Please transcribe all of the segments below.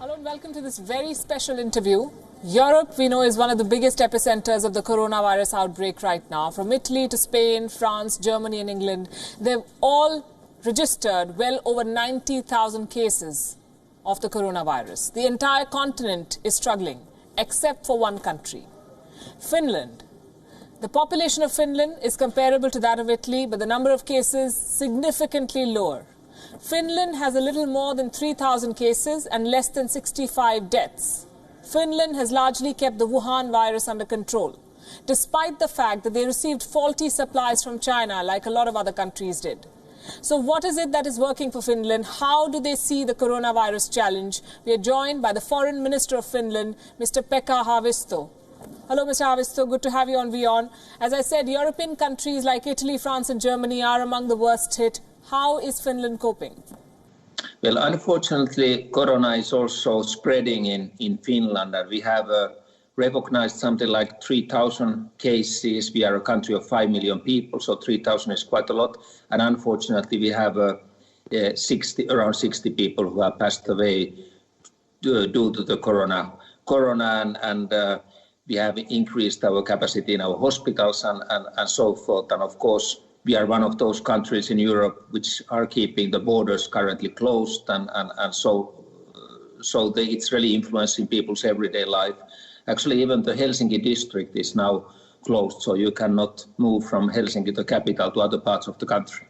Hello and welcome to this very special interview. Europe, we know, is one of the biggest epicenters of the coronavirus outbreak right now. From Italy to Spain, France, Germany and England, they've all registered well over 90,000 cases of the coronavirus. The entire continent is struggling, except for one country, Finland. The population of Finland is comparable to that of Italy, but the number of cases significantly lower. Finland has a little more than 3,000 cases and less than 65 deaths. Finland has largely kept the Wuhan virus under control, despite the fact that they received faulty supplies from China like a lot of other countries did. So what is it that is working for Finland? How do they see the coronavirus challenge? We are joined by the Foreign Minister of Finland, Mr. Pekka Haavisto. Hello, Mr. Haavisto. Good to have you on WION. As I said, European countries like Italy, France and Germany are among the worst hit. How is Finland coping? Well, unfortunately, corona is also spreading in Finland, and we have recognized something like 3,000 cases. We are a country of 5 million people, so 3,000 is quite a lot. And unfortunately, we have around 60 people who have passed away due to the corona, and we have increased our capacity in our hospitals and so forth. And of course, we are one of those countries in Europe which are keeping the borders currently closed, and so it's really influencing people's everyday life. Actually, even the Helsinki district is now closed, so you cannot move from Helsinki, the capital, to other parts of the country.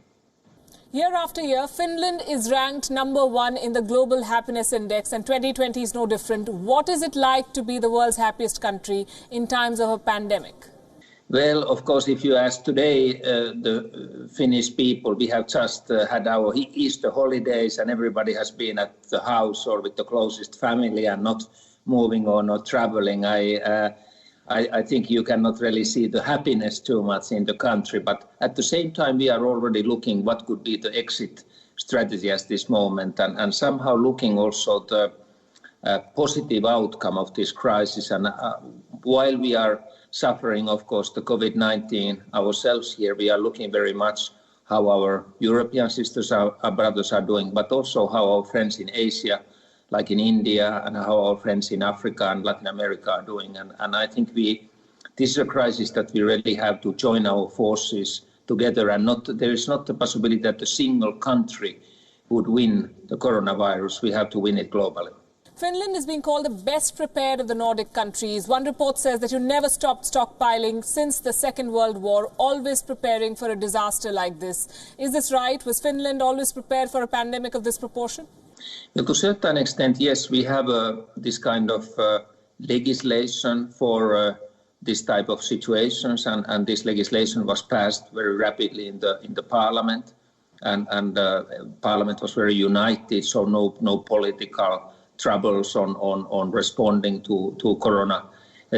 Year after year, Finland is ranked #1 in the Global Happiness Index, and 2020 is no different. What is it like to be the world's happiest country in times of a pandemic? Well, of course, if you ask today the Finnish people, we have just had our Easter holidays and everybody has been at the house or with the closest family and not moving or not traveling. I think you cannot really see the happiness too much in the country, but at the same time we are already looking what could be the exit strategy at this moment, and somehow looking also the positive outcome of this crisis. And while we are suffering, of course, the COVID-19 ourselves here, we are looking very much how our European sisters, our brothers are doing, but also how our friends in Asia, like in India, and how our friends in Africa and Latin America are doing. And I think this is a crisis that we really have to join our forces together, and there is not the possibility that a single country would win the coronavirus. We have to win it globally. Finland is being called the best prepared of the Nordic countries. One report says that you never stopped stockpiling since the Second World War, always preparing for a disaster like this. Is this right? Was Finland always prepared for a pandemic of this proportion? Well, to a certain extent, yes. We have this kind of legislation for this type of situations, and this legislation was passed very rapidly in the parliament, and parliament was very united, so no political troubles on responding to corona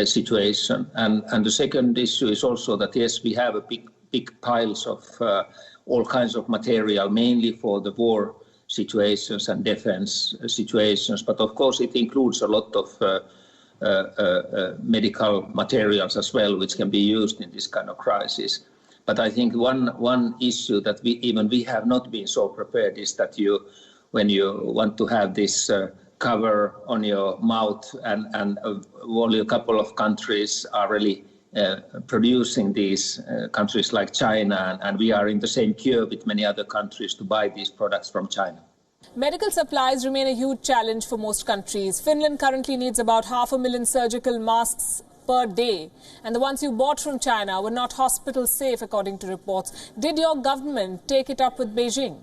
situation. And the second issue is also that, yes, we have a big piles of all kinds of material, mainly for the war situations and defense situations. But of course, it includes a lot of medical materials as well, which can be used in this kind of crisis. But I think one issue that we have not been so prepared is that when you want to have this cover on your mouth, and only a couple of countries are really producing these, countries like China, and we are in the same queue with many other countries to buy these products from China. Medical supplies remain a huge challenge for most countries. Finland currently needs about 500,000 surgical masks per day, and the ones you bought from China were not hospital safe, according to reports. Did your government take it up with Beijing?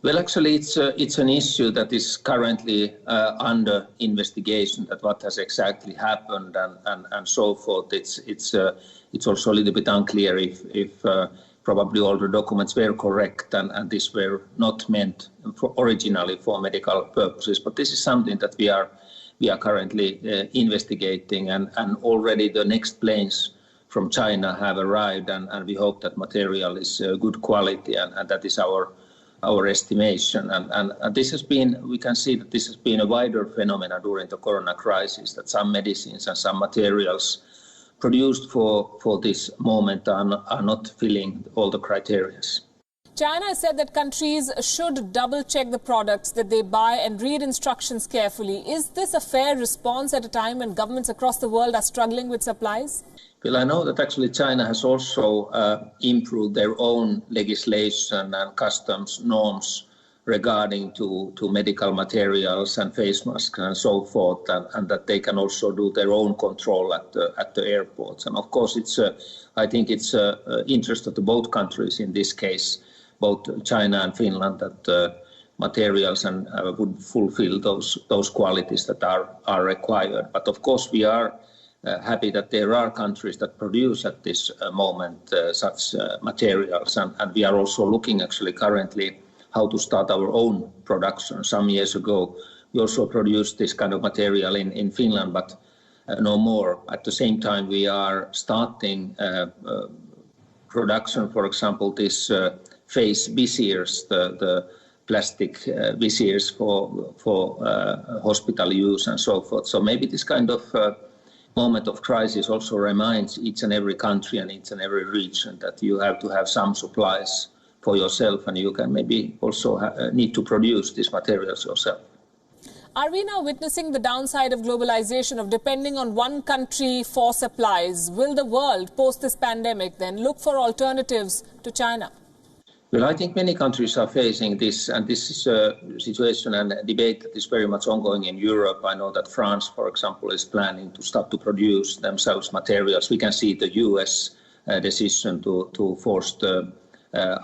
Well, actually, it's an issue that is currently under investigation, that what has exactly happened and so forth. It's also a little bit unclear if probably all the documents were correct and these were not meant originally for medical purposes. But this is something that we are currently investigating, and already the next planes from China have arrived, and we hope that material is good quality, and that is our estimation. And this has been, we can see that this has been a wider phenomenon during the corona crisis, that some medicines and some materials produced for this moment are not filling all the criteria. China has said that countries should double-check the products that they buy and read instructions carefully. Is this a fair response at a time when governments across the world are struggling with supplies? Well, I know that actually China has also improved their own legislation and customs norms regarding to medical materials and face masks and so forth, and that they can also do their own control at the airports. And of course, I think it's interest of the both countries in this case, both China and Finland, that materials and would fulfill those qualities that are required. But of course, we are happy that there are countries that produce at this moment such materials, and we are also looking actually currently how to start our own production. Some years ago, we also produced this kind of material in Finland, but no more. At the same time, we are starting production, for example, this face viziers, the plastic viziers for hospital use and so forth. So maybe this kind of moment of crisis also reminds each and every country and each and every region that you have to have some supplies for yourself, and you can maybe also need to produce these materials yourself. Are we now witnessing the downside of globalization, of depending on one country for supplies? Will the world, post this pandemic, then look for alternatives to China? Well, I think many countries are facing this, and this is a situation and a debate that is very much ongoing in Europe. I know that France, for example, is planning to start to produce themselves materials. We can see the US decision to force the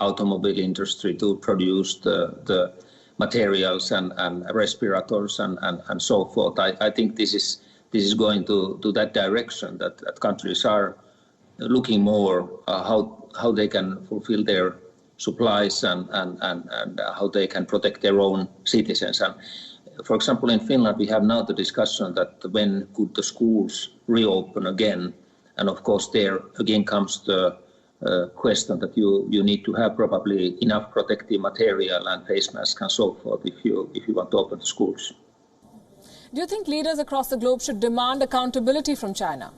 automobile industry to produce the materials and respirators and so forth. I think this is going to that direction, that countries are looking more how they can fulfill their supplies and how they can protect their own citizens. And for example, in Finland, we have now the discussion that when could the schools reopen again? And of course, there again comes the question that you need to have probably enough protective material and face masks and so forth if you want to open the schools. Do you think leaders across the globe should demand accountability from China?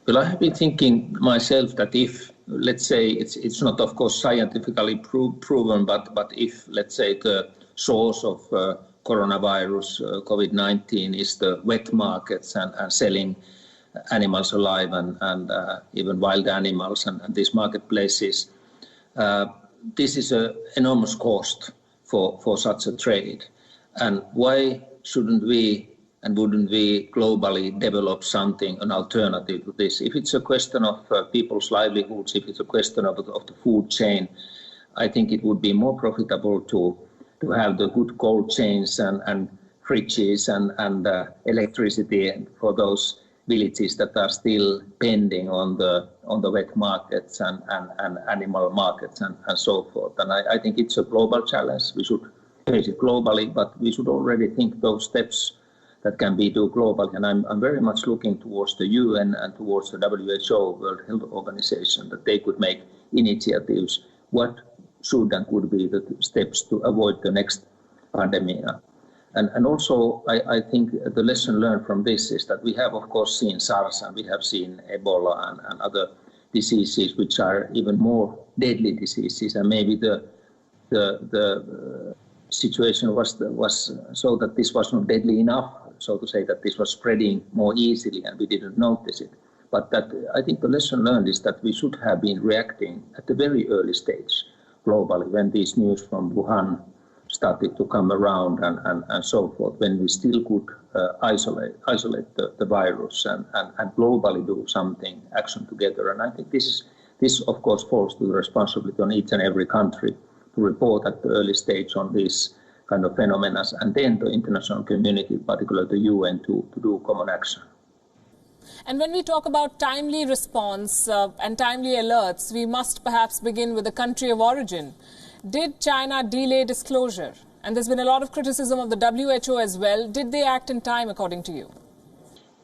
Well, I have been thinking myself that if, let's say, it's not of course scientifically proven, but if, let's say, the source of coronavirus, COVID-19, is the wet markets and selling animals alive and even wild animals and these marketplaces, this is an enormous cost for such a trade. And why shouldn't we and wouldn't we globally develop something, an alternative to this? If it's a question of people's livelihoods, if it's a question of the food chain, I think it would be more profitable to have the good cold chains and fridges and electricity for those villages that are still pending on the wet markets and animal markets and so forth. And I think it's a global challenge. We should face it globally, but we should already think those steps that can be done globally. And I'm very much looking towards the UN and towards the WHO, World Health Organization, that they could make initiatives. What should and could be the steps to avoid the next pandemic? And also, I think the lesson learned from this is that we have, of course, seen SARS and we have seen Ebola and other diseases which are even more deadly diseases. And maybe the situation was so that this was not deadly enough, so to say, that this was spreading more easily and we didn't notice it. But that I think the lesson learned is that we should have been reacting at the very early stage globally when these news from Wuhan started to come around and so forth, when we still could isolate the virus and globally do something, action together. And I think this of course falls to the responsibility on each and every country to report at the early stage on these kind of phenomena, and then the international community, particularly the UN, to do common action. And when we talk about timely response and timely alerts, we must perhaps begin with the country of origin. Did China delay disclosure? And there's been a lot of criticism of the WHO as well. Did they act in time, according to you?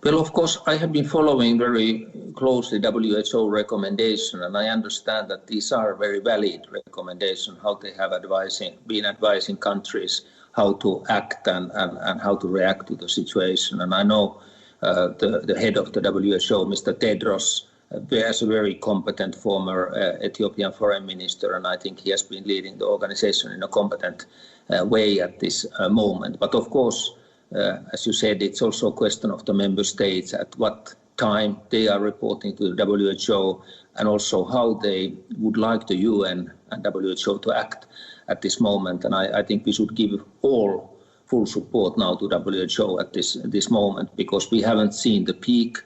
Well, of course, I have been following very closely WHO recommendation, and I understand that these are very valid recommendations, how they have been advising countries how to act and how to react to the situation. And I know the head of the WHO, Mr. Tedros, as a very competent former Ethiopian foreign minister, and I think he has been leading the organization in a competent way at this moment. But of course, as you said, it's also a question of the member states at what time they are reporting to the WHO, and also how they would like the UN and WHO to act at this moment. And I think we should give all full support now to WHO at this moment, because we haven't seen the peak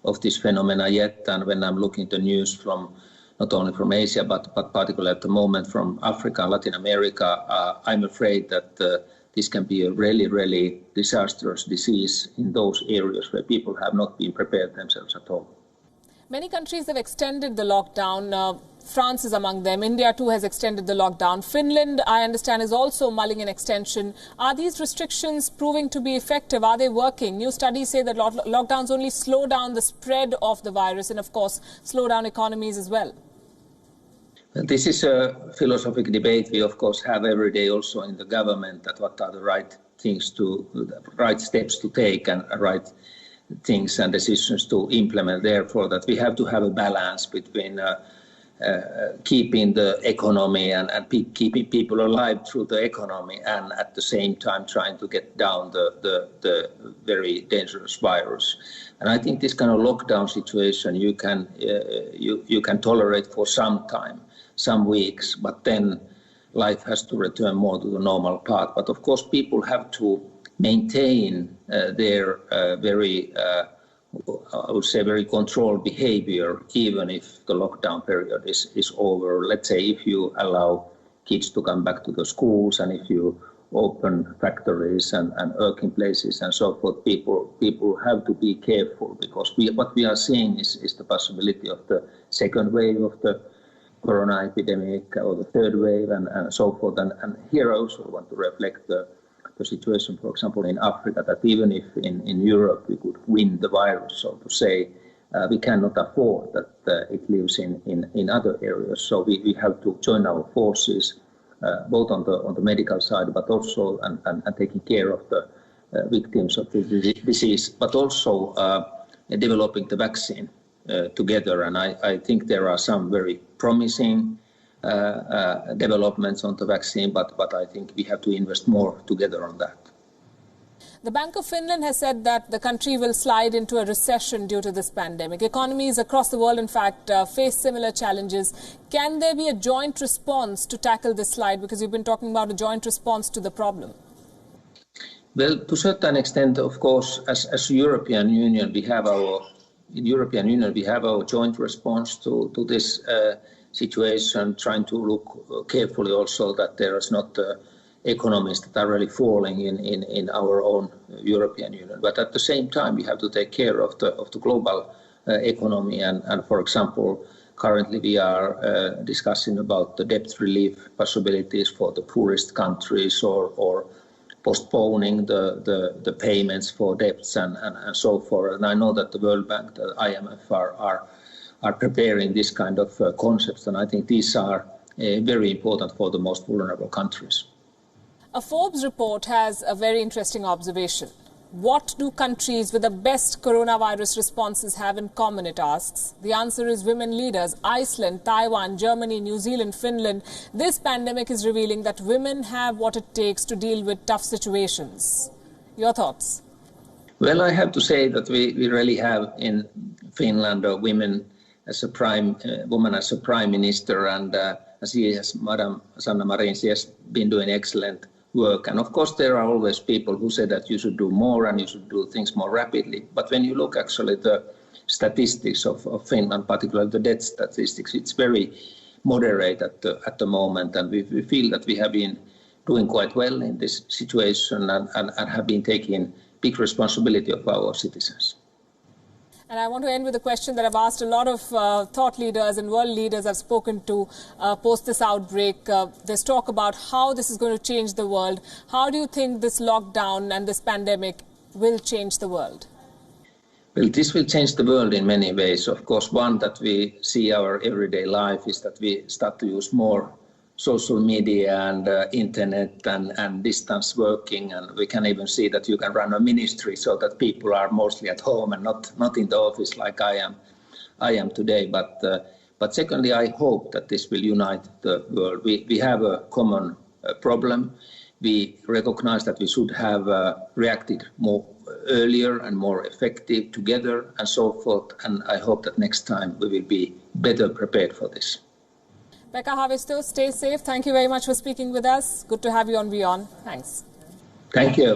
of this phenomena yet. And when I'm looking at the news from not only from Asia, but particularly at the moment from Africa and Latin America, I'm afraid that this can be a really, really disastrous disease in those areas where people have not been prepared themselves at all. Many countries have extended the lockdown. France is among them. India too has extended the lockdown. Finland, I understand, is also mulling an extension. Are these restrictions proving to be effective? Are they working? New studies say that lockdowns only slow down the spread of the virus and, of course, slow down economies as well. This is a philosophical debate we, of course, have every day also in the government, that what are the right steps to take and right things and decisions to implement. Therefore, that we have to have a balance between keeping the economy and keeping people alive through the economy, and at the same time trying to get down the very dangerous virus. And I think this kind of lockdown situation you can tolerate for some time, some weeks, but then life has to return more to the normal path. But of course, people have to maintain their I would say very controlled behavior, even if the lockdown period is over. Let's say if you allow kids to come back to the schools, and if you open factories and working places and so forth, people have to be careful, because what we are seeing is the possibility of the second wave of the corona epidemic, or the third wave, and so forth. And here I also want to reflect the situation, for example, in Africa, that even if in Europe we could win the virus, so to say, we cannot afford that it lives in other areas. So we have to join our forces, both on the medical side, but also and taking care of the victims of the disease, but also developing the vaccine together. And I think there are some very promising developments on the vaccine, but I think we have to invest more together on that. The Bank of Finland has said that the country will slide into a recession due to this pandemic. Economies across the world, in fact, face similar challenges. Can there be a joint response to tackle this slide? Because you've been talking about a joint response to the problem. Well, to a certain extent, of course, as European Union, we have our joint response to this situation, trying to look carefully also that there is not economies that are really falling in our own European Union. But at the same time, we have to take care of the global economy. And for example, currently we are discussing about the debt relief possibilities for the poorest countries, or postponing the payments for debts and so forth. And I know that the World Bank, the IMF are preparing this kind of concepts, and I think these are very important for the most vulnerable countries. A Forbes report has a very interesting observation. What do countries with the best coronavirus responses have in common, it asks. The answer is women leaders. Iceland, Taiwan, Germany, New Zealand, Finland. This pandemic is revealing that women have what it takes to deal with tough situations. Your thoughts? Well, I have to say that we really have in Finland a woman as a prime minister, and Madam Sanna Marin, she has been doing excellent work. And of course, there are always people who say that you should do more and you should do things more rapidly. But when you look actually the statistics of Finland, particularly the death statistics, it's very moderate at the moment. And we feel that we have been doing quite well in this situation and have been taking big responsibility of our citizens. And I want to end with a question that I've asked a lot of thought leaders and world leaders I've spoken to post this outbreak. There's talk about how this is going to change the world. How do you think this lockdown and this pandemic will change the world? Well, this will change the world in many ways. Of course, one that we see our everyday life is that we start to use more social media and internet and distance working, and we can even see that you can run a ministry so that people are mostly at home and not in the office like I I am today. But secondly, I hope that this will unite the world. We have a common problem. We recognize that we should have reacted more earlier and more effective together and so forth. And I hope that next time we will be better prepared for this. Pekka, Haavisto, stay safe. Thank you very much for speaking with us. Good to have you on Beyond. Thanks. Thank you.